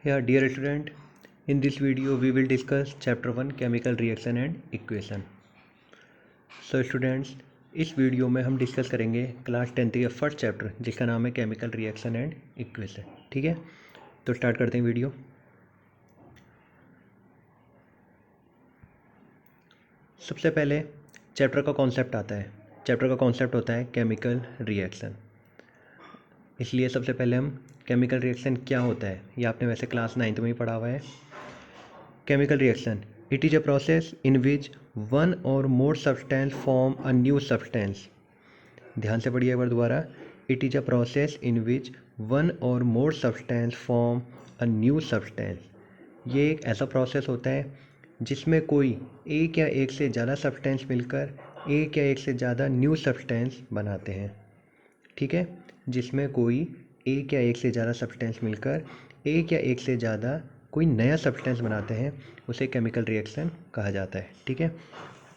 Yeah, dear student, in this video we will discuss chapter 1 chemical reaction and equation. So students, इस video में हम discuss करेंगे class 10th का first chapter जिसका नाम है केमिकल रिएक्शन एंड इक्वेशन। ठीक है, तो स्टार्ट करते हैं वीडियो। सबसे पहले चैप्टर का कॉन्सेप्ट आता है। चैप्टर का कॉन्सेप्ट होता है केमिकल रिएक्शन। इसलिए सबसे पहले हम केमिकल रिएक्शन क्या होता है ये आपने वैसे क्लास 9th में ही पढ़ा हुआ है। Chemical reaction. It is a process in which one or more substance form a new substance. ध्यान से पढ़िए एक बार दोबारा। It is a process in which one or more substance form a new substance. ये एक ऐसा प्रोसेस होता है जिसमें कोई एक या एक से ज़्यादा सब्सटेंस मिलकर एक या एक से ज़्यादा न्यू सब्सटेंस बनाते हैं। ठीक है, जिसमें कोई एक या एक से ज़्यादा सब्सटेंस मिलकर एक या एक से ज़्यादा कोई नया सब्सटेंस बनाते हैं, उसे केमिकल रिएक्शन कहा जाता है। ठीक है,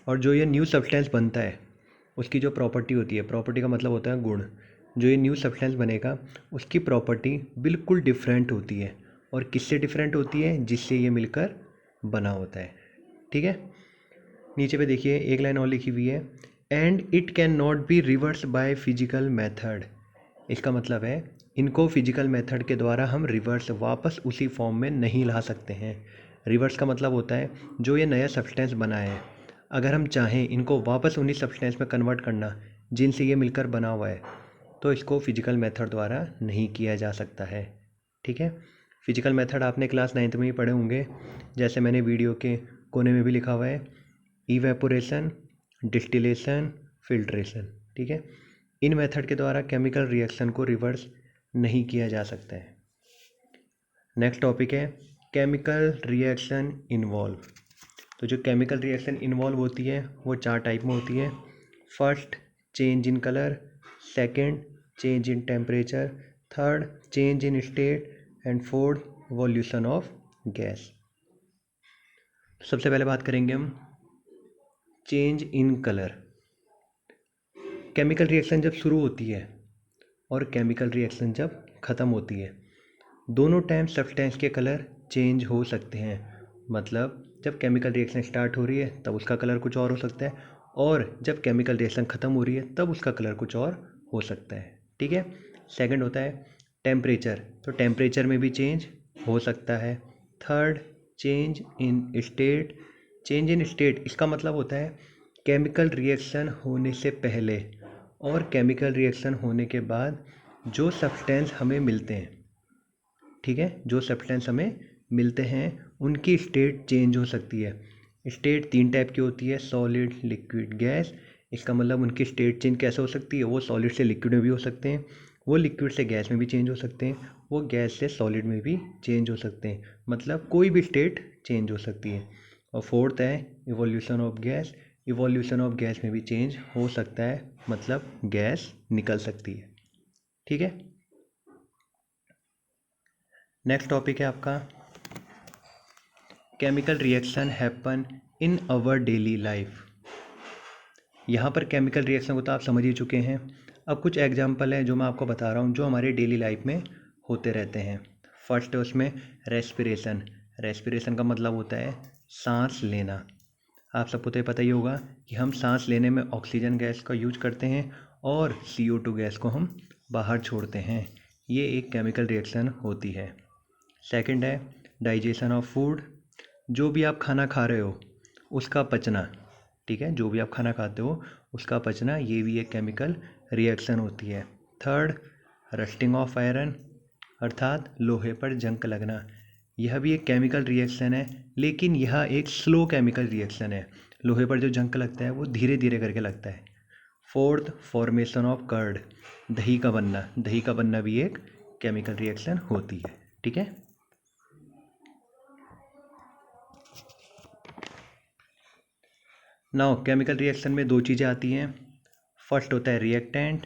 और जो ये न्यू सब्सटेंस बनता है उसकी जो प्रॉपर्टी होती है, प्रॉपर्टी का मतलब होता है गुण। जो ये न्यू सब्सटेंस बनेगा उसकी प्रॉपर्टी बिल्कुल डिफरेंट होती है। और किससे डिफरेंट होती है? जिससे ये मिलकर बना होता है। ठीक है, नीचे पे देखिए एक लाइन और लिखी हुई है, and it can not be reverse by physical method. इसका मतलब है इनको फिजिकल मेथड के द्वारा हम रिवर्स वापस उसी फॉर्म में नहीं ला सकते हैं। रिवर्स का मतलब होता है जो ये नया सब्सटेंस बना है, अगर हम चाहें इनको वापस उन्हीं सब्सटेंस में कन्वर्ट करना जिनसे ये मिलकर बना हुआ है, तो इसको फिजिकल मेथड द्वारा नहीं किया जा सकता है। ठीक है, फिजिकल मेथड आपने क्लास 9th में ही पढ़े होंगे, जैसे मैंने वीडियो के कोने में भी लिखा हुआ है, इवेपोरेशन, डिस्टिलेशन, फिल्ट्रेशन। ठीक है, इन मेथड के द्वारा केमिकल रिएक्शन को रिवर्स नहीं किया जा सकता है। नेक्स्ट टॉपिक है केमिकल रिएक्शन इन्वॉल्व। तो जो केमिकल रिएक्शन इन्वॉल्व होती है वो 4 टाइप में होती है। First, change in colour. Second, change in temperature. Third, change in state. And fourth, violation of gas. सबसे पहले बात करेंगे हम change in colour. Chemical reaction जब शुरू होती है और केमिकल रिएक्शन जब ख़त्म होती है, दोनों टाइम सब्सटेंस के कलर चेंज हो सकते हैं। मतलब जब केमिकल रिएक्शन स्टार्ट हो रही है तब उसका कलर कुछ और हो सकता है, और जब केमिकल रिएक्शन ख़त्म हो रही है तब उसका कलर कुछ और हो सकता है। ठीक है, सेकंड होता है टेम्परेचर। तो टेम्परेचर में भी चेंज हो सकता है। Third, change in state. Change in state इसका मतलब होता है केमिकल रिएक्शन होने से पहले और केमिकल रिएक्शन होने के बाद जो सब्सटेंस हमें मिलते हैं, ठीक है, जो सब्सटेंस हमें मिलते हैं उनकी स्टेट चेंज हो सकती है। स्टेट 3 टाइप की होती है, सॉलिड, लिक्विड, गैस। इसका मतलब उनकी स्टेट चेंज कैसे हो सकती है? वो सॉलिड से लिक्विड में भी हो सकते हैं, वो लिक्विड से गैस में भी चेंज हो सकते हैं, वो गैस से सॉलिड में भी चेंज हो सकते हैं। मतलब कोई भी स्टेट चेंज हो सकती है। और फोर्थ है evolution of gas. Evolution of gas में भी चेंज हो सकता है, मतलब गैस निकल सकती है। ठीक है, नेक्स्ट टॉपिक है आपका chemical reaction happen in our daily life. यहाँ पर केमिकल रिएक्शन को तो आप समझ ही चुके हैं। अब कुछ एग्जांपल है जो मैं आपको बता रहा हूँ जो हमारे डेली लाइफ में होते रहते हैं। फर्स्ट है उसमें रेस्पिरेशन। रेस्पिरेशन का मतलब होता है सांस लेना। आप सबको तो ये पता ही होगा कि हम सांस लेने में ऑक्सीजन गैस का यूज करते हैं और CO2 गैस को हम बाहर छोड़ते हैं। ये एक केमिकल रिएक्शन होती है। सेकंड है डाइजेशन ऑफ फूड। जो भी आप खाना खा रहे हो उसका पचना, ठीक है, जो भी आप खाना खाते हो उसका पचना, ये भी एक केमिकल रिएक्शन होती है। थर्ड, रस्टिंग ऑफ आयरन, अर्थात लोहे पर जंग लगना। यह भी एक केमिकल रिएक्शन है, लेकिन यह एक स्लो केमिकल रिएक्शन है। लोहे पर जो जंग लगता है वो धीरे धीरे करके लगता है। फोर्थ, फॉर्मेशन ऑफ कर्ड, दही का बनना। दही का बनना भी एक केमिकल रिएक्शन होती है। ठीक है, नाउ केमिकल रिएक्शन में 2 चीज़ें आती हैं। फर्स्ट होता है रिएक्टेंट,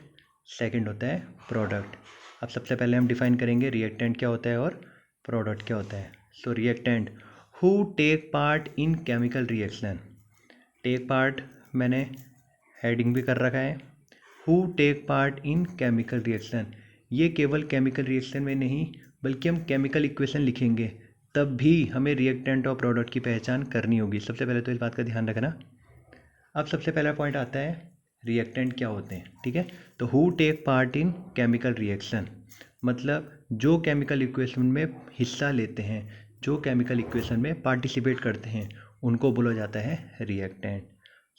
सेकंड होता है प्रोडक्ट। अब सबसे पहले हम डिफाइन करेंगे रिएक्टेंट क्या होता है और प्रोडक्ट क्या होता है। So reactant, who take part in chemical reaction. Take part मैंने हेडिंग भी कर रखा है। Who take part in chemical reaction, ये केवल केमिकल रिएक्शन में नहीं बल्कि हम केमिकल इक्वेशन लिखेंगे तब भी हमें रिएक्टेंट और प्रोडक्ट की पहचान करनी होगी। सबसे पहले तो इस बात का ध्यान रखना। अब सबसे पहला पॉइंट आता है रिएक्टेंट क्या होते हैं, ठीक है। तो who take part in chemical reaction, मतलब जो केमिकल इक्वेशन में हिस्सा लेते हैं, जो केमिकल इक्वेशन में पार्टिसिपेट करते हैं, उनको बोला जाता है reactant.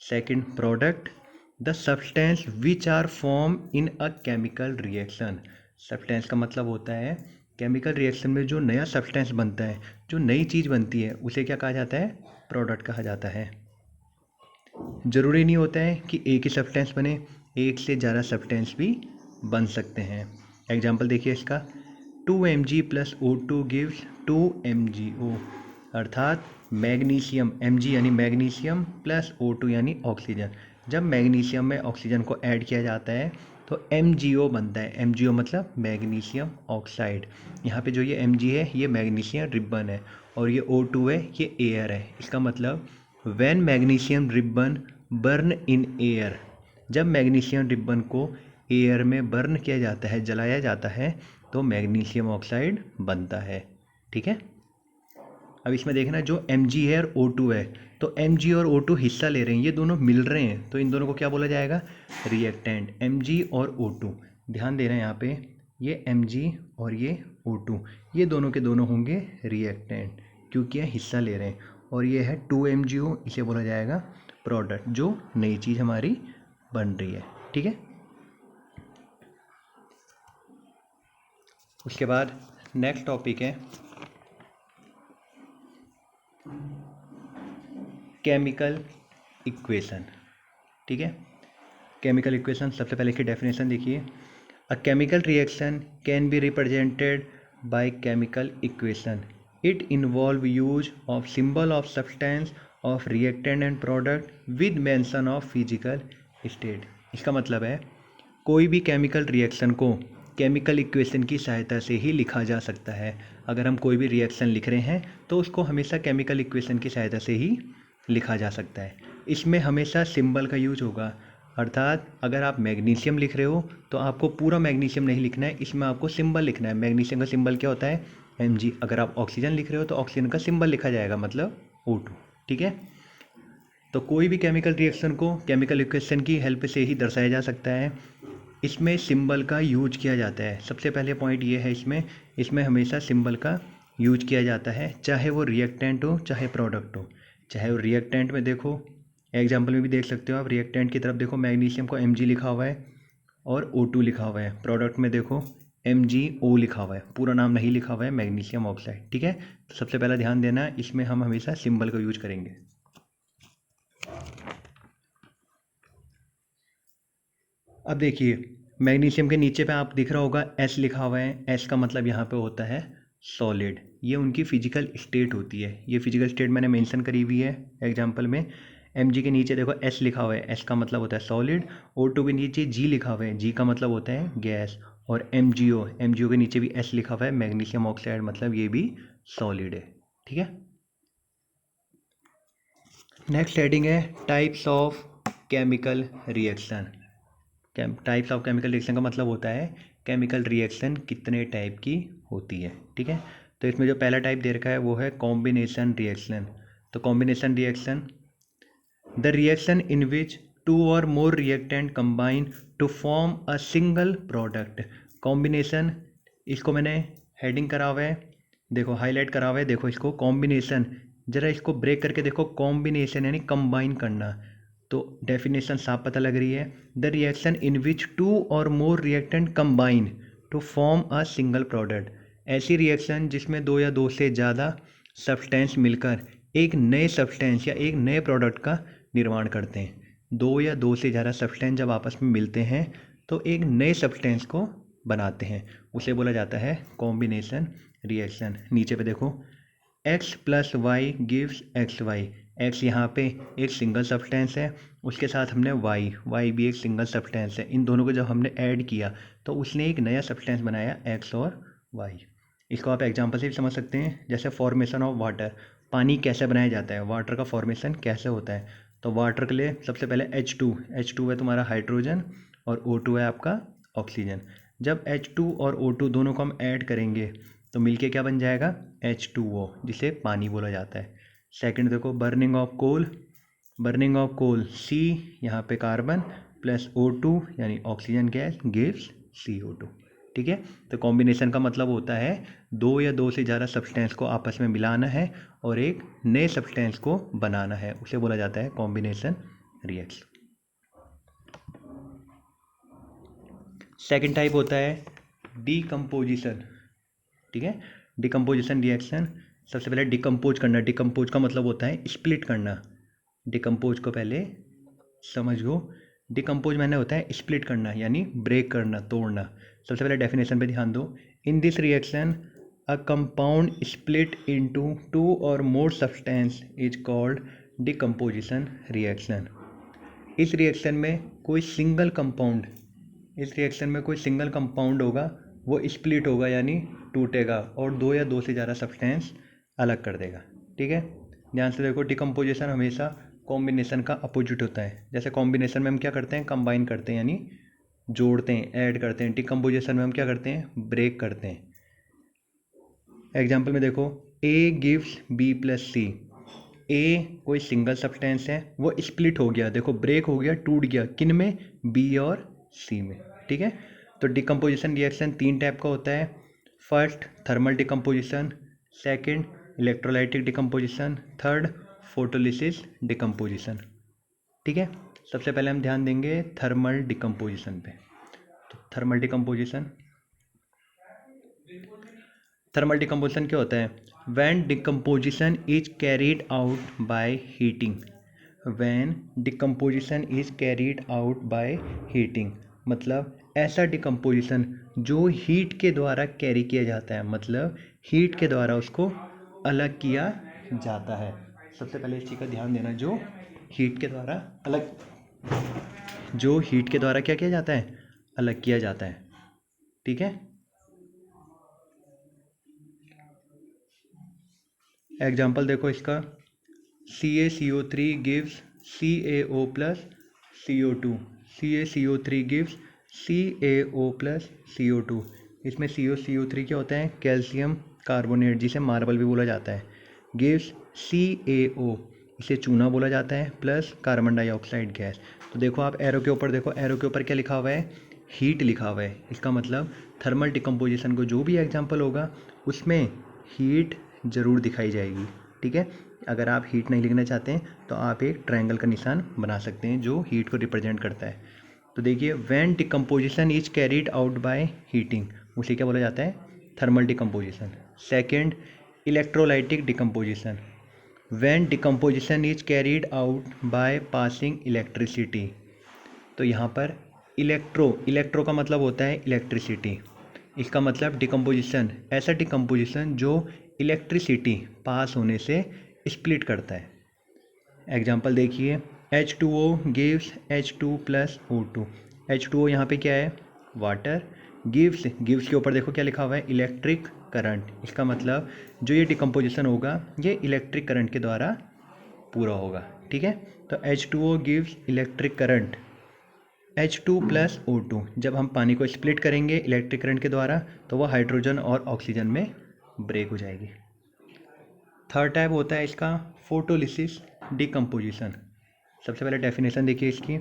Second, product, the substance which are form in a chemical reaction. Substance का मतलब होता है केमिकल रिएक्शन में जो नया सब्सटेंस बनता है, जो नई चीज़ बनती है, उसे क्या कहा जाता है? प्रोडक्ट कहा जाता है। ज़रूरी नहीं होता है कि एक ही सब्सटेंस बने, एक से ज़्यादा सब्सटेंस भी बन सकते हैं। एग्जाम्पल देखिए इसका, 2 mg plus O2 gives 2 MgO, अर्थात मैग्नीशियम, Mg यानी मैग्नीशियम प्लस O2 यानी ऑक्सीजन। जब मैग्नीशियम में ऑक्सीजन को ऐड किया जाता है तो MgO बनता है। MgO मतलब मैग्नीशियम ऑक्साइड। यहाँ पे जो ये Mg है ये मैग्नीशियम रिबन है और ये O2 है ये एयर है। इसका मतलब when magnesium ribbon burn in air, जब मैग्नीशियम रिबन को एयर में बर्न किया जाता है, जलाया जाता है, तो मैग्नीशियम ऑक्साइड बनता है, ठीक है। अब इसमें देखना जो Mg है और O2 है, तो Mg और O2 हिस्सा ले रहे हैं, ये दोनों मिल रहे हैं, तो इन दोनों को क्या बोला जाएगा? रिएक्टेंट। Mg और O2, ध्यान दे रहे हैं यहाँ पे, ये Mg और ये O2, ये दोनों के दोनों होंगे रिएक्टेंट क्योंकि ये हिस्सा ले रहे हैं। और ये है 2 MgO, इसे बोला जाएगा प्रोडक्ट, जो नई चीज़ हमारी बन रही है, ठीक है। उसके बाद नेक्स्ट टॉपिक है केमिकल इक्वेशन, ठीक है। केमिकल इक्वेशन, सबसे पहले की डेफिनेशन देखिए। अ chemical reaction can be represented by chemical equation. It involve use of symbol of substance of reactant and product with mention of physical state. इसका मतलब है कोई भी केमिकल रिएक्शन को केमिकल इक्वेशन की सहायता से ही लिखा जा सकता है। अगर हम कोई भी रिएक्शन लिख रहे हैं तो उसको हमेशा केमिकल इक्वेशन की सहायता से ही लिखा जा सकता है। इसमें हमेशा सिंबल का यूज होगा, अर्थात अगर आप मैग्नीशियम लिख रहे हो तो आपको पूरा मैग्नीशियम नहीं लिखना है, इसमें आपको सिंबल लिखना है। मैग्नीशियम का सिंबल क्या होता है? Mg। अगर आप ऑक्सीजन लिख रहे हो तो ऑक्सीजन का सिंबल लिखा जाएगा, मतलब O2, ठीक है। तो कोई भी केमिकल रिएक्शन को केमिकल इक्वेशन की हेल्प से ही दर्शाया जा सकता है। इसमें सिंबल का यूज किया जाता है। सबसे पहले पॉइंट ये है, इसमें हमेशा सिंबल का यूज किया जाता है, चाहे वो रिएक्टेंट हो चाहे प्रोडक्ट हो। चाहे वो रिएक्टेंट में देखो, एग्जाम्पल में भी देख सकते हो आप, रिएक्टेंट की तरफ देखो मैग्नीशियम को Mg लिखा हुआ है और O2 लिखा हुआ है। प्रोडक्ट में देखो MgO लिखा हुआ है, पूरा नाम नहीं लिखा हुआ है, मैग्नीशियम ऑक्साइड, ठीक है। तो सबसे पहला ध्यान देना, इसमें हम हमेशा सिंबल का यूज करेंगे। अब देखिए मैग्नीशियम के नीचे पे आप दिख रहा होगा S लिखा हुआ है। S का मतलब यहाँ पे होता है सॉलिड। ये उनकी फिजिकल स्टेट होती है, ये फिजिकल स्टेट मैंने मेंशन करी हुई है एग्जांपल में। Mg के नीचे देखो S लिखा हुआ है, S का मतलब होता है सॉलिड। O2 के नीचे G लिखा हुआ है, G का मतलब होता है गैस। और MgO के नीचे भी S लिखा हुआ है, मैग्नीशियम ऑक्साइड, मतलब ये भी सॉलिड है, ठीक है। नेक्स्ट हेडिंग है types of chemical reaction. Types of chemical reaction का मतलब होता है केमिकल रिएक्शन कितने टाइप की होती है, ठीक है। तो इसमें जो पहला टाइप दे रखा है वो है कॉम्बिनेशन रिएक्शन। तो combination reaction, the reaction in which two or more reactant combine to form a single product. Combination, इसको मैंने हेडिंग करा हुआ है, देखो हाईलाइट करा हुआ है, देखो इसको कॉम्बिनेशन, जरा इसको ब्रेक करके देखो, कॉम्बिनेशन यानी कंबाइन करना। तो डेफिनेशन साफ पता लग रही है, the reaction in which two or more reactant combine to form a single product. ऐसी रिएक्शन जिसमें दो या दो से ज़्यादा सब्सटेंस मिलकर एक नए सब्सटेंस या एक नए प्रोडक्ट का निर्माण करते हैं। दो या दो से ज़्यादा सब्सटेंस जब आपस में मिलते हैं तो एक नए सब्सटेंस को बनाते हैं, उसे बोला जाता है कॉम्बिनेशन रिएक्शन। नीचे पे देखो, x plus Y gives X Y. X यहाँ पे एक सिंगल सब्सटेंस है, उसके साथ हमने वाई भी एक सिंगल सब्सटेंस है। इन दोनों को जब हमने ऐड किया तो उसने एक नया सब्सटेंस बनाया, एक्स और वाई। इसको आप एग्जांपल से भी समझ सकते हैं, जैसे फॉर्मेशन ऑफ वाटर, पानी कैसे बनाया जाता है, वाटर का फॉर्मेशन कैसे होता है। तो वाटर के लिए सबसे पहले H2 है तुम्हारा हाइड्रोजन और O2 है आपका ऑक्सीजन। जब H2 और O2 दोनों को हम ऐड करेंगे तो मिलके क्या बन जाएगा, H2O, जिसे पानी बोला जाता है। सेकंड देखो, बर्निंग ऑफ कोल C, यहाँ पे कार्बन प्लस O2 यानी ऑक्सीजन गैस गिव्स CO2। ठीक है, तो कॉम्बिनेशन का मतलब होता है दो या दो से ज़्यादा सब्सटेंस को आपस में मिलाना है और एक नए सब्सटेंस को बनाना है, उसे बोला जाता है कॉम्बिनेशन रिएक्शन। सेकंड टाइप होता है डीकम्पोजिशन। ठीक है, डीकम्पोजिशन रिएक्शन, सबसे पहले डिकम्पोज करना। डिकम्पोज का मतलब होता है स्प्लिट करना। डिकम्पोज को पहले समझो, डिकम्पोज मैंने होता है स्प्लिट करना यानी ब्रेक करना, तोड़ना। सबसे पहले डेफिनेशन पे ध्यान दो। In this reaction a compound split into 2 और more substance is called decomposition reaction. इस रिएक्शन में कोई सिंगल कंपाउंड होगा, वो स्प्लिट होगा यानी टूटेगा और दो या दो से ज़्यादा सब्सटेंस अलग कर देगा। ठीक है, ध्यान से देखो, डिकम्पोजिशन हमेशा कॉम्बिनेशन का अपोजिट होता है। जैसे कॉम्बिनेशन में हम क्या करते हैं, कंबाइन करते हैं यानी जोड़ते हैं, ऐड करते हैं। डिकम्पोजिशन में हम क्या करते हैं, ब्रेक करते हैं। एग्जाम्पल में देखो, A गिव्स B प्लस सी। ए कोई सिंगल सब्सटेंस है, वो स्प्लिट हो गया, देखो ब्रेक हो गया, टूट गया, किन में, बी और सी में। ठीक है, तो डिकम्पोजिशन रिएक्शन 3 टाइप का होता है। First thermal decomposition, second electrolytic decomposition, third photolysis decomposition. ठीक है, सबसे पहले हम ध्यान देंगे थर्मल डिकम्पोजिशन पे। तो थर्मल डिकम्पोजिशन क्या होता है, when decomposition is carried out by heating. When decomposition is carried out by heating मतलब ऐसा डिकम्पोजिशन जो हीट के द्वारा कैरी किया जाता है, मतलब हीट के द्वारा उसको अलग किया जाता है। सबसे पहले इस चीज़ का ध्यान देना, जो हीट के द्वारा क्या किया जाता है, अलग किया जाता है। ठीक है, एग्जाम्पल देखो इसका, CaCO3 gives CaO plus CO2। CaCO3 gives CaO plus CO2। इसमें CO3 क्या होता है, कैल्शियम कार्बोनेट, जिसे मार्बल भी बोला जाता है। गिव्स CaO, इसे चूना बोला जाता है, प्लस कार्बन डाइऑक्साइड गैस। तो देखो आप एरो के ऊपर देखो, एरो के ऊपर क्या लिखा हुआ है, हीट लिखा हुआ है। इसका मतलब थर्मल डिकम्पोजिशन को जो भी एग्जाम्पल होगा उसमें हीट ज़रूर दिखाई जाएगी। ठीक है, अगर आप हीट नहीं लिखना चाहते हैं तो आप एक ट्रायंगल का निशान बना सकते हैं जो हीट को रिप्रेजेंट करता है। तो देखिए, when decomposition is carried out by heating, उसे क्या बोला जाता है, thermal decomposition. Second electrolytic decomposition, when decomposition is carried out by passing electricity. तो यहाँ पर इलेक्ट्रो का मतलब होता है इलेक्ट्रिसिटी। इसका मतलब डिकम्पोजिशन, ऐसा डिकम्पोजिशन जो इलेक्ट्रिसिटी पास होने से स्प्लिट करता है। एग्जाम्पल देखिए, H2O gives H2 plus O2। H2O यहाँ पे क्या है, वाटर। गिव्स के ऊपर देखो क्या लिखा हुआ है, इलेक्ट्रिक करंट। इसका मतलब जो ये डिकम्पोजिशन होगा ये इलेक्ट्रिक करंट के द्वारा पूरा होगा। ठीक है, तो H2O gives electric current, H2 plus O2। जब हम पानी को स्प्लिट करेंगे इलेक्ट्रिक करंट के द्वारा तो वह हाइड्रोजन और ऑक्सीजन में ब्रेक हो जाएगी। थर्ड टाइप होता है इसका फोटोलिसिस डिकम्पोजिशन। सबसे पहले डेफिनेशन देखिए इसकी,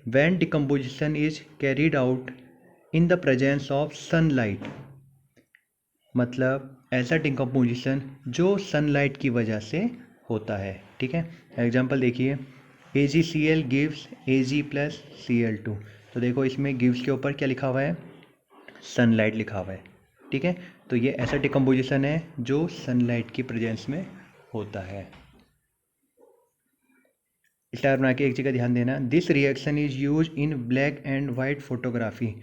when decomposition is carried out in the presence of sunlight. मतलब ऐसा डिकम्पोजिशन जो सनलाइट की वजह से होता है। ठीक है, एग्जाम्पल देखिए, AgCl gives Ag plus Cl2। तो देखो इसमें गिव्स के ऊपर क्या लिखा हुआ है, सनलाइट लिखा हुआ है। ठीक है, तो ये ऐसा डिकम्पोजिशन है जो सनलाइट की प्रेजेंस में होता है। स्टार बना के एक जगह ध्यान देना, this reaction is use in black and white photography.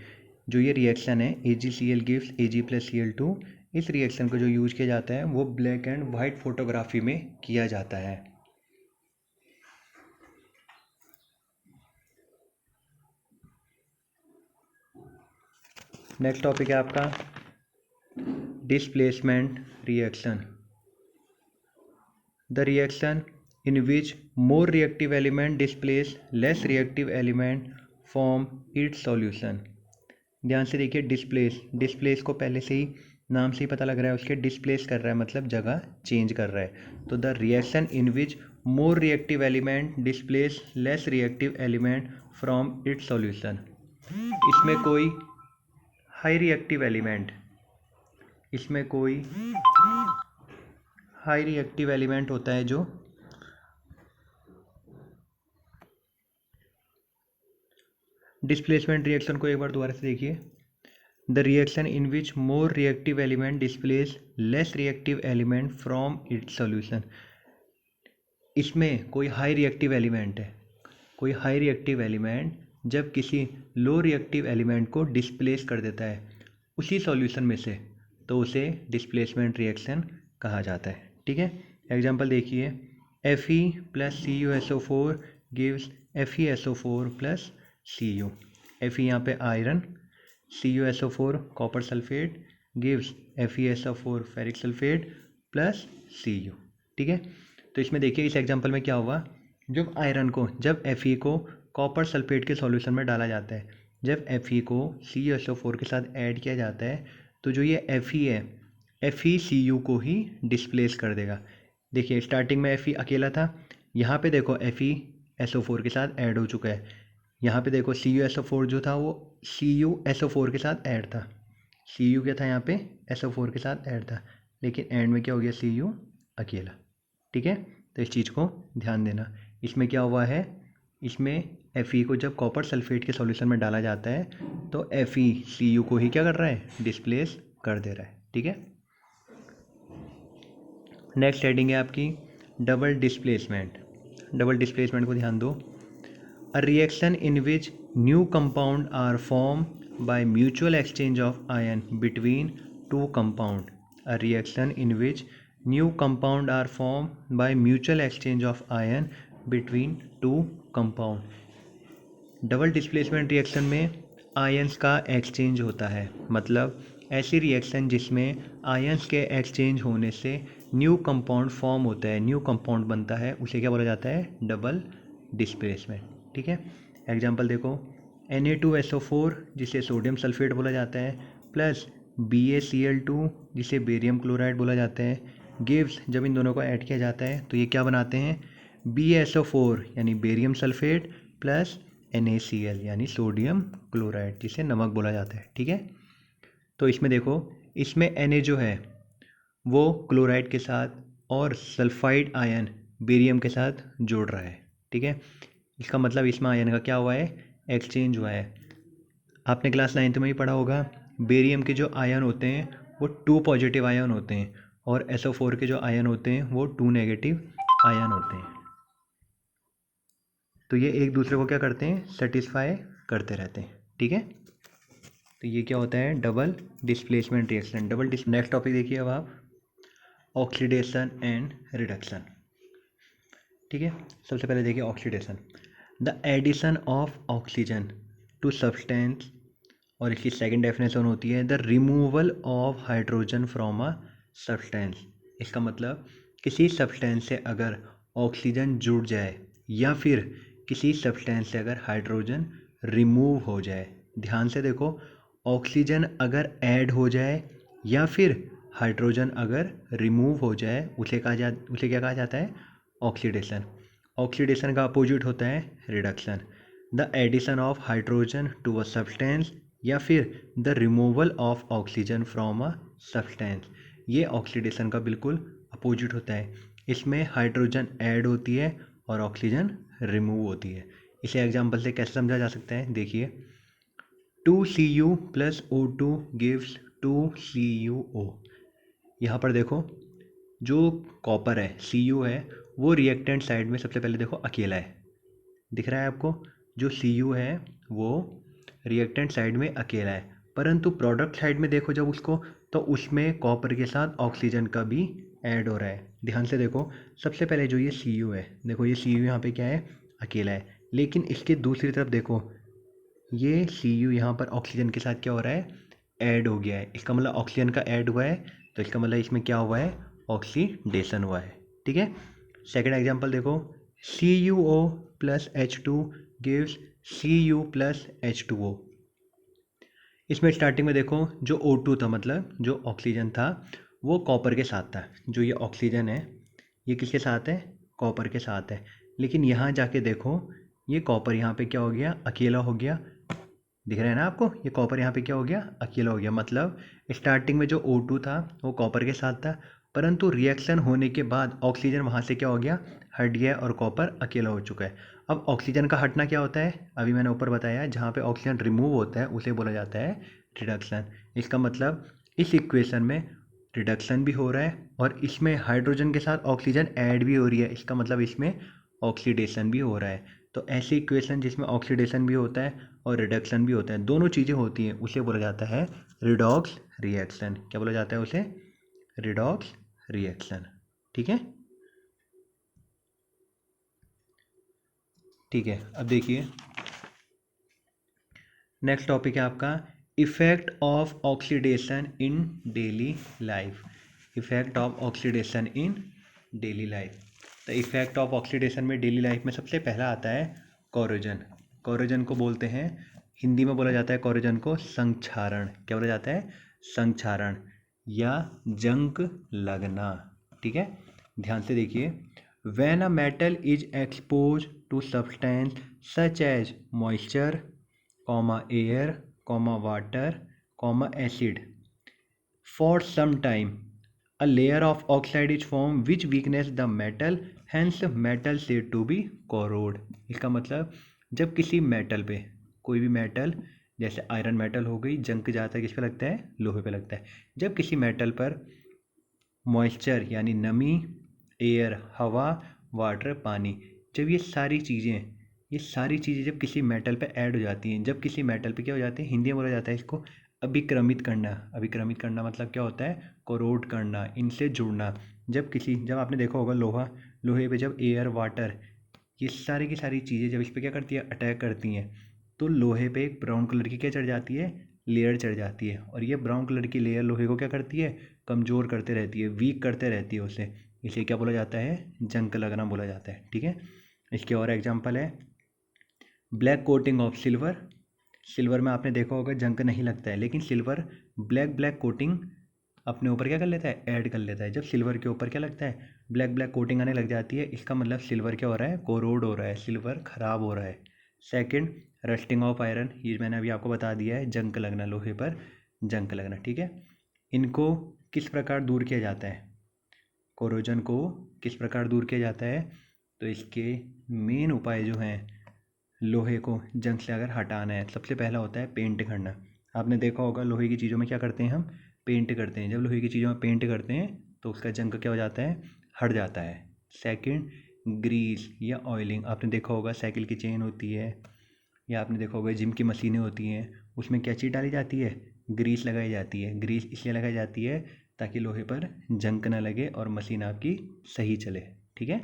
जो ये रिएक्शन है AgCl gives Ag plus Cl2, इस रिएक्शन को जो यूज किया जाता है वो ब्लैक एंड वाइट फोटोग्राफी में किया जाता है। नेक्स्ट टॉपिक है आपका displacement reaction. The reaction in which more reactive element displace less reactive element form its solution। ध्यान से देखिए, डिस्प्लेस को पहले से ही नाम से ही पता लग रहा है उसके डिस्प्लेस कर रहा है, मतलब जगह चेंज कर रहा है। तो the reaction in which more reactive element displace less reactive element from its solution. इसमें कोई हाई रिएक्टिव एलिमेंट इसमें कोई हाई रिएक्टिव एलिमेंट होता है जो डिस्प्लेसमेंट रिएक्शन को एक बार दोबारा से देखिए। The reaction in which more reactive element displace less reactive element from its solution. इसमें कोई हाई रिएक्टिव एलिमेंट है, कोई हाई रिएक्टिव एलिमेंट जब किसी लो रिएक्टिव एलिमेंट को डिस्प्लेस कर देता है उसी सॉल्यूशन में से, तो उसे डिस्प्लेसमेंट रिएक्शन कहा जाता है। ठीक है, एग्जांपल देखिए, Fe plus CuSO4 gives FeSO4 plus Cu। Fe यहाँ पे iron, CuSO4 copper sulphate gives FeSO4 ferric sulphate plus Cu। ठीक है, तो इसमें देखिए इस एग्जांपल में क्या हुआ, जब Fe को कॉपर सल्फेट के सॉल्यूशन में डाला जाता है, जब Fe को CuSO4 के साथ ऐड किया जाता है, तो जो ये Fe है FeCu को ही डिस्प्लेस कर देगा। देखिए स्टार्टिंग में Fe अकेला था, यहाँ पे देखो FeSO4 के साथ ऐड हो चुका है, यहाँ पे देखो CuSO4 जो था वो CuSO4 के साथ ऐड था, Cu क्या था यहाँ पे SO4 के साथ ऐड था, लेकिन एंड में क्या हो गया Cu अकेला। ठीक है, तो इस चीज़ को ध्यान देना। इसमें क्या हुआ है, इसमें Fe को जब कॉपर सल्फेट के सॉल्यूशन में डाला जाता है तो FeCu को ही क्या कर रहा है, डिस्प्लेस कर दे रहा है। ठीक है, नेक्स्ट हेडिंग है आपकी डबल डिस्प्लेसमेंट। डबल डिस्प्लेसमेंट को ध्यान दो। A reaction in which new compound are form by mutual exchange of ion between two compound. A reaction in which new compound are form by mutual exchange of ion between two compound. Double displacement reaction में ions का exchange होता है, मतलब ऐसी reaction जिसमें ions के exchange होने से न्यू कंपाउंड फॉर्म होता है, न्यू कंपाउंड बनता है, उसे क्या बोला जाता है, डबल डिस्प्लेसमेंट। ठीक है, एग्जांपल देखो, Na2SO4 जिसे सोडियम सल्फेट बोला जाता है प्लस BaCl2 जिसे बेरियम क्लोराइड बोला जाता है गिव्स, जब इन दोनों को ऐड किया जाता है तो ये क्या बनाते हैं, BaSO4 यानी बेरियम सल्फेट प्लस NaCl यानी सोडियम क्लोराइड जिसे नमक बोला जाता है। ठीक है, तो इसमें देखो, इसमें Na जो है वो क्लोराइड के साथ और सल्फाइड आयन बेरियम के साथ जोड़ रहा है। ठीक है, इसका मतलब इसमें आयन का क्या हुआ है, एक्सचेंज हुआ है। आपने क्लास 9th में ही पढ़ा होगा, बेरियम के जो आयन होते हैं वो 2 पॉजिटिव आयन होते हैं और SO4 के जो आयन होते हैं वो 2 नेगेटिव आयन होते हैं। तो ये एक दूसरे को क्या करते हैं, सेटिस्फाई करते रहते हैं। ठीक है, तो ये क्या होता है, double displacement reaction. Next topic देखिए अब आप, ऑक्सीडेशन एंड रिडक्शन। ठीक है, सबसे पहले देखिए oxidation, the addition of oxygen to substance, और इसकी सेकंड डेफिनेशन होती है the removal of hydrogen from a substance. इसका मतलब किसी सब्सटेंस से अगर ऑक्सीजन जुड़ जाए या फिर किसी सब्सटेंस से अगर हाइड्रोजन रिमूव हो जाए। ध्यान से देखो, ऑक्सीजन अगर ऐड हो जाए या फिर हाइड्रोजन अगर रिमूव हो जाए उसे क्या कहा जाता है, ऑक्सीडेशन। ऑक्सीडेशन का अपोजिट होता है reduction, the addition of hydrogen to a substance या फिर the removal of oxygen from a substance. ये ऑक्सीडेशन का बिल्कुल अपोजिट होता है, इसमें हाइड्रोजन ऐड होती है और ऑक्सीजन रिमूव होती है। इसे एग्जांपल से कैसे समझा जा सकता है, देखिए 2Cu plus O2 gives 2CuO। यहाँ पर देखो जो कॉपर है Cu है वो रिएक्टेंट साइड में सबसे पहले देखो अकेला है, दिख रहा है आपको, जो Cu है वो रिएक्टेंट साइड में अकेला है, परंतु प्रोडक्ट साइड में देखो जब उसको, तो उसमें कॉपर के साथ ऑक्सीजन का भी ऐड हो रहा है। ध्यान से देखो, सबसे पहले जो ये Cu है, देखो ये Cu यहाँ पे क्या है, अकेला है, लेकिन इसके दूसरी तरफ देखो ये Cu यहाँ पर ऑक्सीजन के साथ क्या हो रहा है, ऐड हो गया है। इसका मतलब ऑक्सीजन का ऐड हुआ है, तो इसका मतलब इसमें क्या हुआ है, ऑक्सीडेशन हुआ है। ठीक है, सेकेंड एग्जाम्पल देखो, CuO plus H2 gives Cu plus H2O। इसमें स्टार्टिंग में देखो जो O2 था, मतलब जो ऑक्सीजन था, वो कॉपर के साथ था। जो ये ऑक्सीजन है ये किसके साथ है? कॉपर के साथ है। लेकिन यहाँ जाके देखो ये कॉपर यहाँ पे क्या हो गया? अकेला हो गया। दिख रहा है ना आपको? ये कॉपर यहाँ पे क्या हो गया? अकेला हो गया। मतलब स्टार्टिंग में जो O2 था वो कॉपर के साथ था, परंतु रिएक्शन होने के बाद ऑक्सीजन वहाँ से क्या हो गया? हट गया और कॉपर अकेला हो चुका है। अब ऑक्सीजन का हटना क्या होता है? अभी मैंने ऊपर बताया, जहाँ पे ऑक्सीजन रिमूव होता है उसे बोला जाता है रिडक्शन। इसका मतलब इस इक्वेशन में रिडक्शन भी हो रहा है और इसमें हाइड्रोजन के साथ ऑक्सीजन ऐड भी हो रही है। इसका मतलब इसमें ऑक्सीडेशन भी हो रहा है। तो ऐसी इक्वेशन जिसमें ऑक्सीडेशन भी होता है और रिडक्शन भी होता है, दोनों चीज़ें होती हैं, उसे बोला जाता है रिडॉक्स रिएक्शन। क्या बोला जाता है उसे? Redox reaction. ठीक है, ठीक है। अब देखिए नेक्स्ट टॉपिक है आपका effect of oxidation in daily life. Effect of oxidation in daily life. तो इफेक्ट ऑफ ऑक्सीडेशन में डेली लाइफ में सबसे पहला आता है कोरोजन। कोरोजन को बोलते हैं, हिंदी में बोला जाता है कोरोजन को संक्षारण। क्या बोला जाता है? संक्षारण या जंग लगना। ठीक है, ध्यान से देखिए। When a metal is expose to substance such as moisture, air, water, acid for some time, a layer of oxide is formed which weakens the metal, hence metal said to be corrode। इसका मतलब जब किसी metal पे, कोई भी metal जैसे iron metal हो गई, जंग जाता है किस पे लगता है? लोहे पे लगता है। जब किसी मेटल पर मॉइस्चर यानी नमी, एयर हवा, वाटर पानी, जब ये सारी चीज़ें जब किसी मेटल पे ऐड हो जाती हैं, जब किसी मेटल पे क्या हो जाते हैं, हिंदी में बोला जाता है इसको अभिक्रमित करना। अभिक्रमित करना मतलब क्या होता है? कोरोड करना, इनसे जुड़ना। जब आपने देखा होगा लोहे पे जब एयर वाटर ये सारी की सारी चीज़ें जब इस पे क्या करती है? अटैक करती हैं, तो लोहे पे एक ब्राउन कलर की क्या चढ़ जाती है? लेयर चढ़ जाती है। और ये ब्राउन कलर की लेयर लोहे को क्या करती है? कमज़ोर करते रहती है, वीक करते रहती है उसे। इसे क्या बोला जाता है? जंग लगना बोला जाता है। ठीक है, इसके और एग्जांपल है black coating of silver. Silver में आपने देखा होगा जंग नहीं लगता है, लेकिन सिल्वर ब्लैक ब्लैक कोटिंग अपने ऊपर क्या कर लेता है? ऐड कर लेता है। जब सिल्वर के ऊपर क्या लगता है? ब्लैक ब्लैक कोटिंग आने लग जाती है, इसका मतलब सिल्वर क्या हो रहा है? कोरोड हो रहा है, सिल्वर खराब हो रहा है। Second, rusting of iron. ये मैंने अभी आपको बता दिया है, जंग लगना, लोहे पर जंग लगना। ठीक है, इनको किस प्रकार दूर किया जाता है? कोरोजन को किस प्रकार दूर किया जाता है? तो इसके मेन उपाय जो हैं, लोहे को जंग से अगर हटाना है, सबसे पहला होता है पेंट करना। आपने देखा होगा लोहे की चीज़ों में क्या करते हैं हम? पेंट करते हैं। जब लोहे की चीज़ों में पेंट करते हैं तो उसका जंग क्या हो जाता है? हट जाता है। सेकंड, ग्रीस या ऑयलिंग। आपने देखा होगा साइकिल की चेन होती है, या आपने देखा होगा जिम की मशीनें होती हैं, उसमें क्या चीज़ डाली जाती है? ग्रीस लगाई जाती है। ग्रीस इसलिए लगाई जाती है ताकि लोहे पर जंग ना लगे और मशीन आपकी सही चले। ठीक है,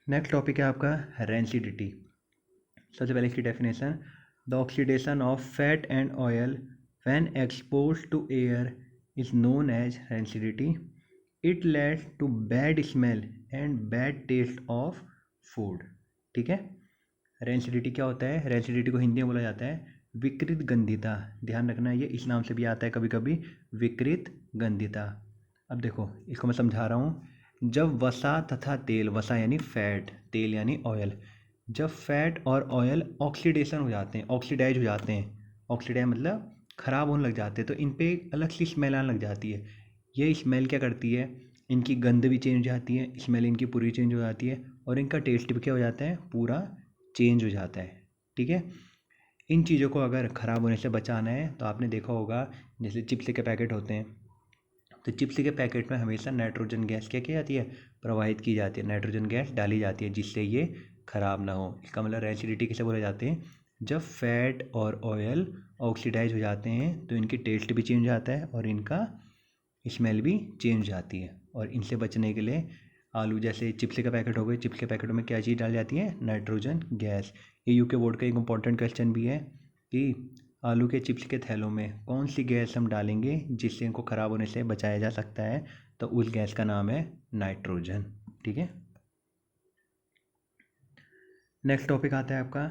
नेक्स्ट टॉपिक है आपका रेंसिडिटी। सबसे पहले इसकी definition, the oxidation of fat and oil when expose to air is known as rancidity. It leads to bad smell and bad taste of food. ठीक है, रेंसिडिटी क्या होता है? रेंसिडिटी को हिंदी में बोला जाता है विकृत गंधिता। ध्यान रखना, ये इस नाम से भी आता है कभी कभी, विकृत गंधिता। अब देखो इसको मैं समझा रहा हूँ। जब वसा तथा तेल, वसा यानी फैट, तेल यानी ऑयल, जब फैट और ऑयल ऑक्सीडेशन हो जाते हैं, ऑक्सीडाइज हो जाते हैं, ऑक्सीडाइज मतलब ख़राब होने लग जाते हैं, तो इन पे एक अलग सी स्मेल आने लग जाती है। ये स्मेल क्या करती है? इनकी गंध भी चेंज हो जाती है, स्मेल इनकी पूरी चेंज हो जाती है, और इनका टेस्ट भी क्या हो जाता है? पूरा चेंज हो जाता है। ठीक है, इन चीज़ों को अगर ख़राब होने से बचाना है तो आपने देखा होगा जैसे चिप्स के पैकेट होते हैं, तो चिप्स के पैकेट में हमेशा नाइट्रोजन गैस क्या की जाती है? प्रवाहित की जाती है, नाइट्रोजन गैस डाली जाती है जिससे ये ख़राब ना हो। इसका मतलब रेसिडिटी किसे बोले जाते हैं? जब फैट और ऑयल ऑक्सीडाइज हो जाते हैं तो इनकी टेस्ट भी चेंज हो जाता है और इनका स्मेल भी चेंज हो जाती है। और इनसे बचने के लिए आलू जैसे चिप्स का पैकेट हो गए, चिप्स के पैकेटों में क्या चीज़ डाली जाती है? Nitrogen gas. ये यूके बोर्ड का एक इंपॉर्टेंट क्वेश्चन भी है कि आलू के चिप्स के थैलों में कौन सी गैस हम डालेंगे जिससे इनको ख़राब होने से बचाया जा सकता है? तो उस गैस का नाम है नाइट्रोजन। ठीक है, नेक्स्ट टॉपिक आता है आपका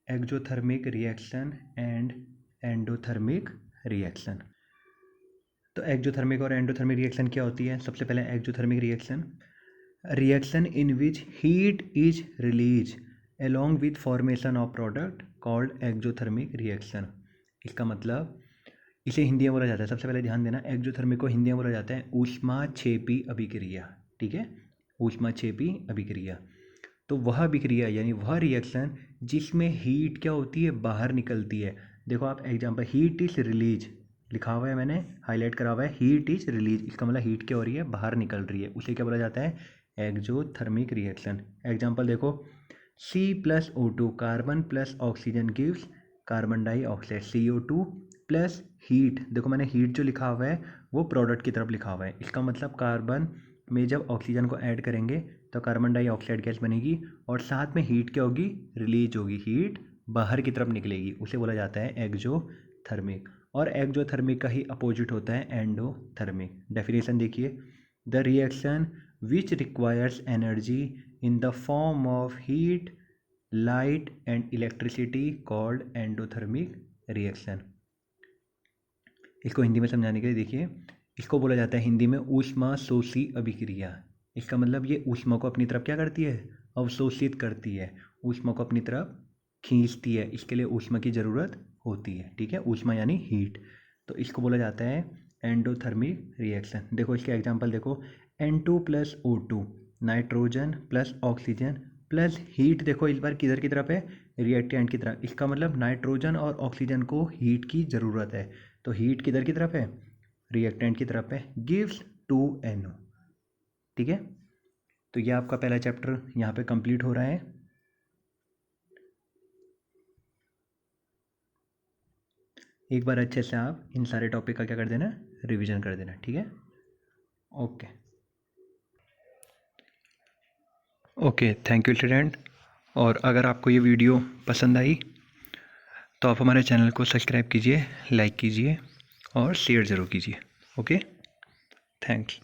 exothermic reaction and endothermic reaction. तो एक्जोथर्मिक और एंडोथर्मिक रिएक्शन क्या होती है? सबसे पहले exothermic reaction in which heat is release along with formation of product called exothermic reaction. इसका मतलब इसे हिंदी में बोला जाता है, सबसे पहले ध्यान देना, एक्जोथर्मिक को हिंदी में बोला जाता है ऊष्माक्षेपी अभिक्रिया। ठीक है, ऊष्माक्षेपी अभिक्रिया। तो वह अभिक्रिया यानी वह रिएक्शन जिसमें हीट क्या होती है? बाहर निकलती है। देखो आप एग्जांपल, हीट इज रिलीज लिखा हुआ है, मैंने हाईलाइट करा हुआ है, हीट इज रिलीज, इसका मतलब हीट क्या हो रही है? बाहर निकल रही है, उसे क्या बोला जाता है? Exothermic reaction. एग्जांपल देखो, C+O2 carbon plus oxygen gives carbon dioxide, CO2 plus heat. देखो मैंने हीट जो लिखा हुआ है वो प्रोडक्ट की तरफ लिखा हुआ है, इसका मतलब कार्बन में जब ऑक्सीजन को ऐड करेंगे तो कार्बन डाइऑक्साइड गैस बनेगी और साथ में हीट क्या होगी? रिलीज होगी, हीट बाहर की तरफ निकलेगी, उसे बोला जाता है एक्जोथर्मिक। और एक्जोथर्मिक का ही अपोजिट होता है एंडोथर्मिक। डेफिनेशन देखिए, the reaction which requires energy in the form of heat, light and electricity called endothermic reaction। इसको हिंदी में समझाने के लिए देखिए, इसको बोला जाता है हिंदी में ऊष्मा शोषी अभिक्रिया। इसका मतलब ये ऊष्मा को अपनी तरफ क्या करती है? अवशोषित करती है, ऊष्मा को अपनी तरफ खींचती है, इसके लिए ऊष्मा की ज़रूरत होती है। ठीक है, ऊष्मा यानी हीट, तो इसको बोला जाता है एंडोथर्मिक रिएक्शन। देखो इसके एग्जांपल देखो, N2+O2 nitrogen plus oxygen plus heat. देखो इस बार किधर की तरफ है? रिएक्टेंट की तरफ, इसका मतलब नाइट्रोजन और ऑक्सीजन को हीट की ज़रूरत है, तो हीट किधर की तरफ है? रिएक्टेंट की तरफ है, गिव्स 2NO। ठीक है, तो ये आपका पहला चैप्टर यहाँ पे कंप्लीट हो रहा है। एक बार अच्छे से आप इन सारे टॉपिक का क्या कर देना? रिवीजन कर देना। ठीक है, ओके थैंक यू स्टूडेंट। और अगर आपको ये वीडियो पसंद आई तो आप हमारे चैनल को सब्सक्राइब कीजिए, लाइक कीजिए और शेयर ज़रूर कीजिए। Okay, thanks.